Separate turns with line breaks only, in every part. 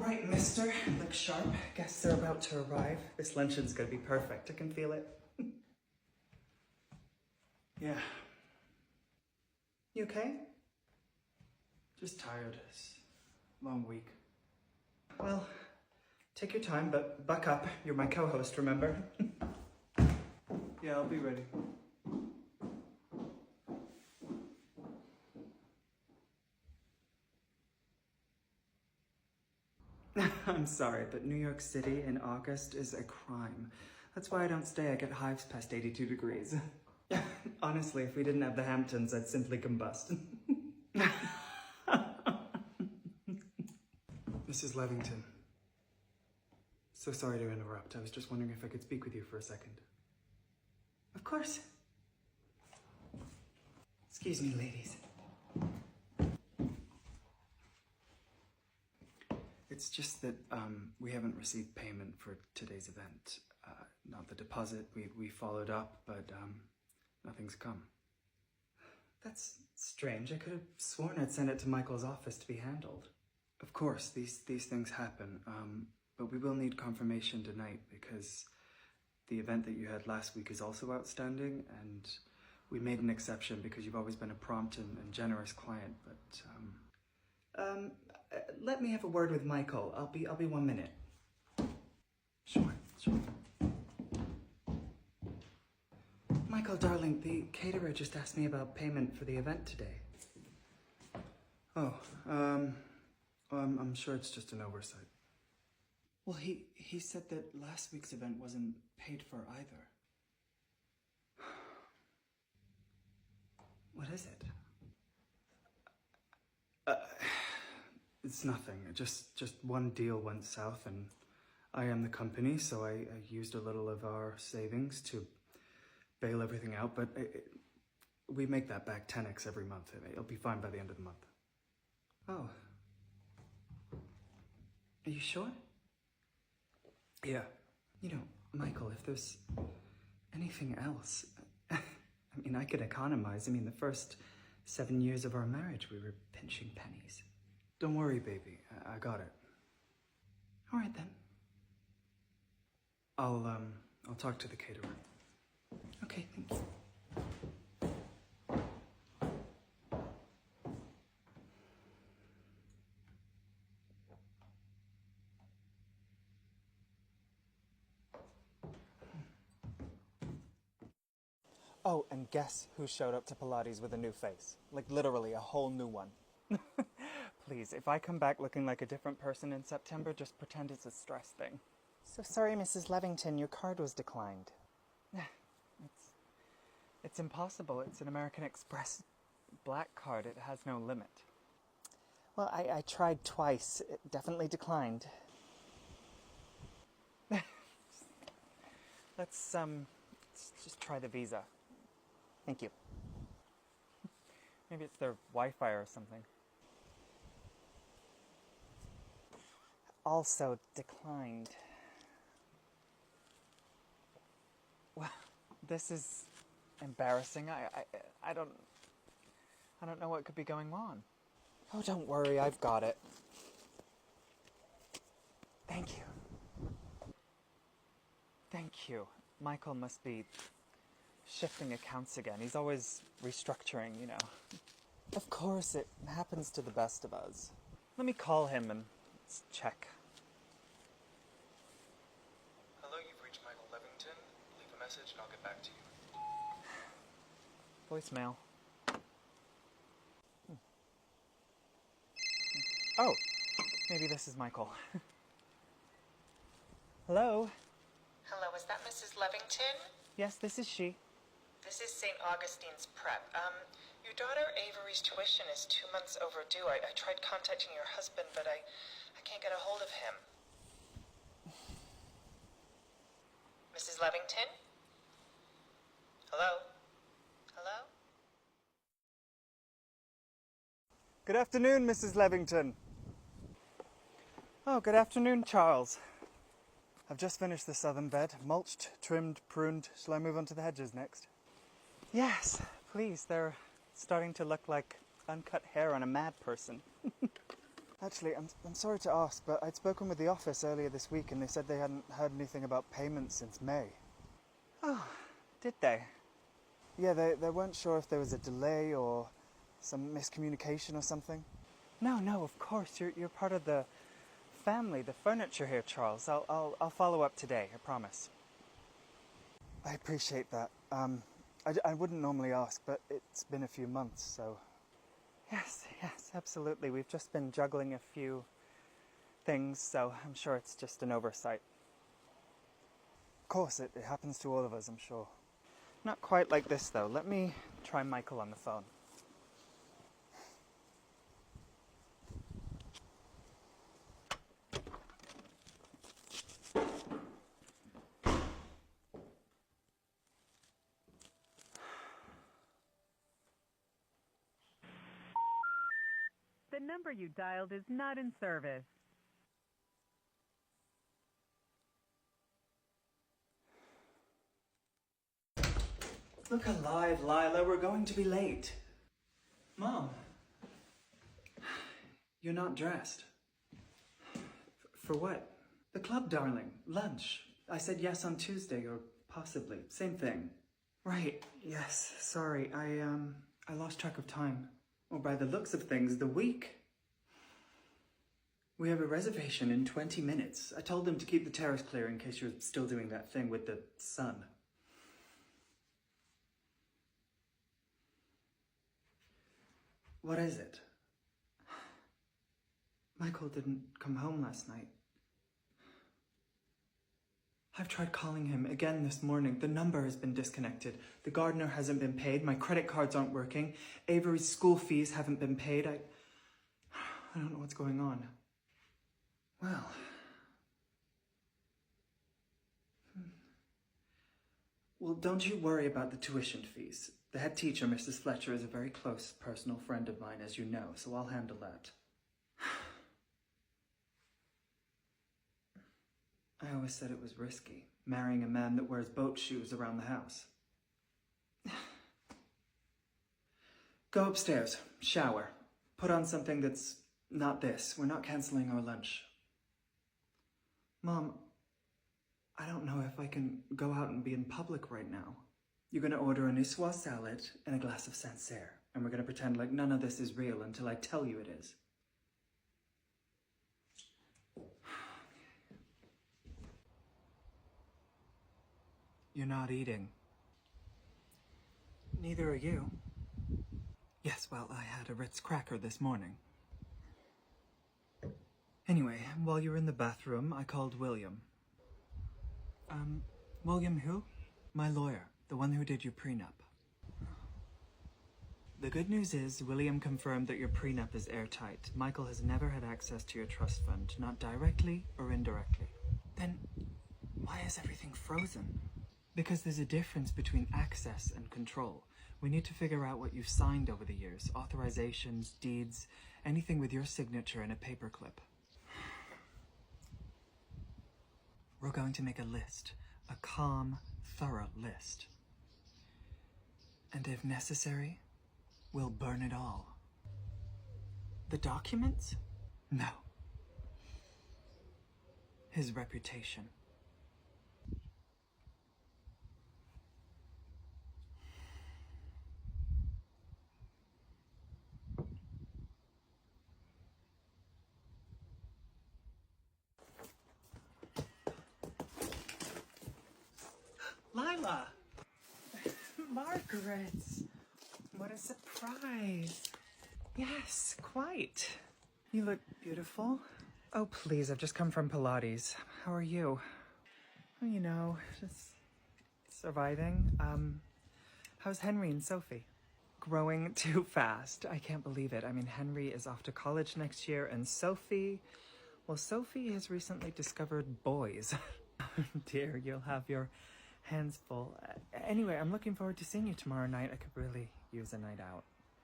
right, mister. Look sharp. Guests are about to arrive. This luncheon's gonna be perfect. I can feel it. Yeah. You okay? Just tired. It's a long week. Well, take your time, but buck up. You're my co-host, remember? Yeah, I'll be ready. I'm sorry, but New York City in August is a crime. That's why I don't stay. I get hives past 82 degrees. Honestly, if we didn't have the Hamptons, I'd simply combust. Mrs. Levington. So sorry to interrupt. I was just wondering if I could speak with you for a second. Of course. Excuse me, ladies. It's just that we haven't received payment for today's event. Not the deposit. We followed up, but nothing's come. That's strange. I could have sworn I'd sent it to Michael's office to be handled. Of course, these things happen, but we will need confirmation tonight because the event that you had last week is also outstanding, and we made an exception because you've always been a prompt and generous client, but let me have a word with Michael. I'll be 1 minute. Sure. Michael, darling, the caterer just asked me about payment for the event today. Oh, I'm sure it's just an oversight. Well, he said that last week's event wasn't paid for either. What is it? It's nothing. Just one deal went south, and I am the company, so I used a little of our savings to bail everything out, but we make that back 10x every month. It'll be fine by the end of the month. Oh. Are you sure? Yeah. You know, Michael, if there's anything else, I mean, I could economize. I mean, the first 7 years of our marriage, we were pinching pennies. Don't worry, baby. I got it. All right, then. I'll talk to the caterer. Okay, thank you. Oh, and guess who showed up to Pilates with a new face? Like literally a whole new one. Please, if I come back looking like a different person in September, just pretend it's a stress thing. So sorry, Mrs. Levington, your card was declined. It's impossible. It's an American Express black card. It has no limit. Well, I tried twice. It definitely declined. Let's just try the Visa. Thank you. Maybe it's their Wi-Fi or something. Also declined. Well, this is embarrassing. I don't know what could be going on. Oh, don't worry, I've got it. Thank you. Thank you. Michael must be shifting accounts again. He's always restructuring, you know. Of course, it happens to the best of us. Let me call him and let's check.
Hello, you've reached Michael Levington. Leave a message and I'll get back to you.
Voicemail. Oh, maybe this is Michael. Hello?
Hello, is that Mrs. Levington?
Yes, this is she.
This is St. Augustine's Prep. Your daughter Avery's tuition is 2 months overdue. I tried contacting your husband, but I can't get a hold of him. Mrs. Levington? Hello? Hello?
Good afternoon, Mrs. Levington. Oh, good afternoon, Charles. I've just finished the southern bed, mulched, trimmed, pruned. Shall I move on to the hedges next? Yes, please. They're starting to look like uncut hair on a mad person. Actually, I'm sorry to ask, but I'd spoken with the office earlier this week and they said they hadn't heard anything about payments since May.
Oh, did they?
Yeah, they weren't sure if there was a delay or some miscommunication or something.
No, of course. You're part of the family, the furniture here, Charles. I'll follow up today, I promise.
I appreciate that. I wouldn't normally ask, but it's been a few months, so...
Yes, absolutely. We've just been juggling a few things, so I'm sure it's just an oversight.
Of course, it happens to all of us, I'm sure.
Not quite like this, though. Let me try Michael on the phone.
The number you dialed is not in service.
Look alive, Lila. We're going to be late. Mom. You're not dressed. For what? The club, darling. Lunch. I said yes on Tuesday, or possibly. Same thing. Right. Yes. Sorry. I lost track of time. Well, by the looks of things, the week. We have a reservation in 20 minutes. I told them to keep the terrace clear in case you're still doing that thing with the sun. What is it? Michael didn't come home last night. I've tried calling him again this morning. The number has been disconnected. The gardener hasn't been paid. My credit cards aren't working. Avery's school fees haven't been paid. I don't know what's going on. Well... Well, don't you worry about the tuition fees. The head teacher, Mrs. Fletcher, is a very close personal friend of mine, as you know, so I'll handle that. I always said it was risky, marrying a man that wears boat shoes around the house. Go upstairs, shower, put on something that's not this. We're not canceling our lunch. Mom, I don't know if I can go out and be in public right now. You're going to order a niçoise salad and a glass of Sancerre, and we're going to pretend like none of this is real until I tell you it is. You're not eating. Neither are you. Yes, well, I had a Ritz cracker this morning. Anyway, while you were in the bathroom, I called William. William who? My lawyer, the one who did your prenup. The good news is, William confirmed that your prenup is airtight. Michael has never had access to your trust fund, not directly or indirectly. Then, why is everything frozen? Because there's a difference between access and control. We need to figure out what you've signed over the years. Authorizations, deeds, anything with your signature and a paperclip. We're going to make a list. A calm, thorough list. And if necessary, we'll burn it all. The documents? No. His reputation. Lila! Margaret! What a surprise! Yes, quite. You look beautiful. Oh, please, I've just come from Pilates. How are you? Well, you know, just surviving. How's Henry and Sophie? Growing too fast. I can't believe it. I mean, Henry is off to college next year, and Sophie... Well, Sophie has recently discovered boys. Dear, you'll have your hands full. Anyway, I'm looking forward to seeing you tomorrow night. I could really use a night out.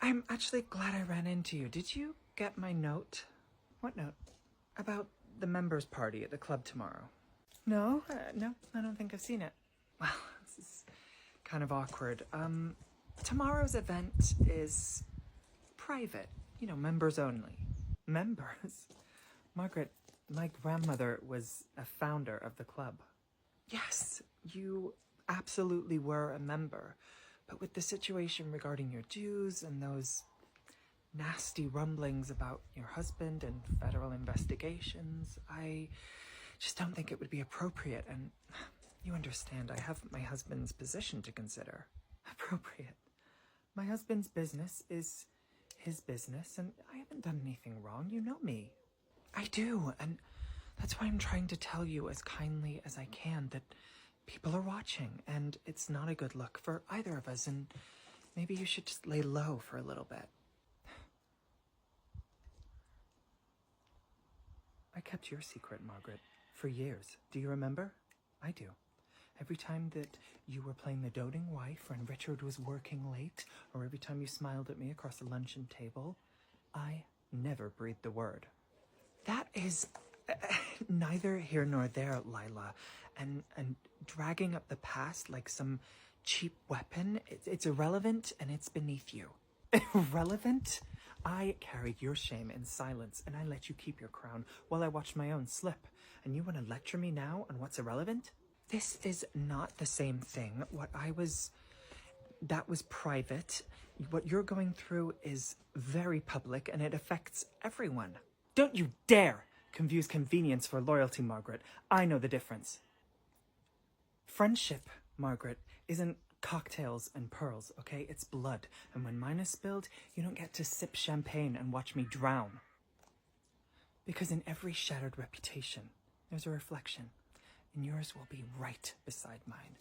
I'm actually glad I ran into you. Did you get my note? What note? About the members' party at the club tomorrow. No, I don't think I've seen it. Well, this is kind of awkward. Tomorrow's event is private. You know, members only.
Members? Margaret, my grandmother was a founder of the club. Yes, you absolutely were a member. But with the situation regarding your dues and those nasty rumblings about your husband and federal investigations, I just don't think it would be appropriate. And you understand, I have my husband's position to consider. Appropriate. My husband's business is his business, and I haven't done anything wrong. You know me. I do, and that's why I'm trying to tell you as kindly as I can that people are watching, and it's not a good look for either of us, and maybe you should just lay low for a little bit. I kept your secret, Margaret, for years. Do you remember? I do. Every time that you were playing the doting wife when Richard was working late, or every time you smiled at me across the luncheon table, I never breathed a word. That is neither here nor there, Lila. And dragging up the past like some cheap weapon, it's irrelevant and it's beneath you. Irrelevant? I carried your shame in silence, and I let you keep your crown while I watched my own slip. And you want to lecture me now on what's irrelevant? This is not the same thing. That was private. What you're going through is very public, and it affects everyone. Don't you dare confuse convenience for loyalty, Margaret. I know the difference. Friendship, Margaret, isn't cocktails and pearls, okay? It's blood. And when mine is spilled, you don't get to sip champagne and watch me drown. Because in every shattered reputation, there's a reflection. And yours will be right beside mine.